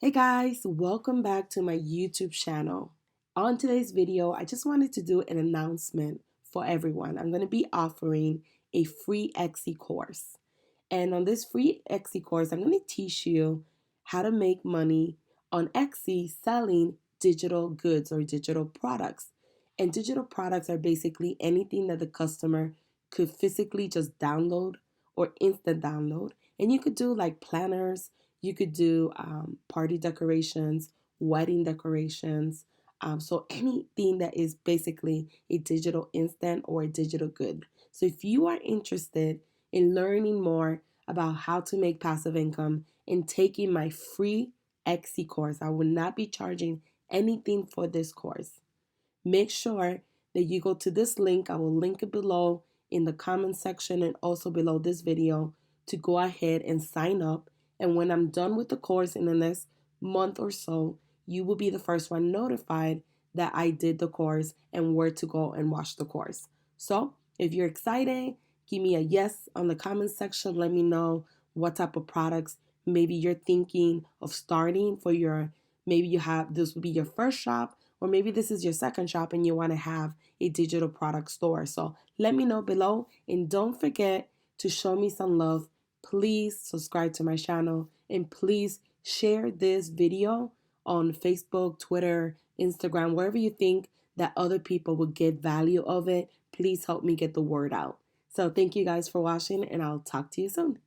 Hey guys, welcome back to my YouTube channel. On today's video, I just wanted to do an announcement for everyone. I'm going to be offering a free Etsy course. And on this free Etsy course, I'm going to teach you how to make money on Etsy selling digital goods or digital products. And digital products are basically anything that the customer could physically just download or instant download. And you could do like planners, you could do party decorations, wedding decorations. So anything that is basically a digital instant or a digital good. So if you are interested in learning more about how to make passive income and taking my free Etsy course, I will not be charging anything for this course. Make sure that you go to this link. I will link it below in the comment section and also below this video to go ahead and sign up. And when I'm done with the course in the next month or so, you will be the first one notified that I did the course and where to go and watch the course. So if you're excited, give me a yes on the comment section. Let me know what type of products maybe you're thinking of starting for your, maybe you have, this will be your first shop, or maybe this is your second shop and you want to have a digital product store. So let me know below, and don't forget to show me some love. Please subscribe to my channel and please share this video on Facebook, Twitter, Instagram, wherever you think that other people will get value of it. Please help me get the word out. So thank you guys for watching, and I'll talk to you soon.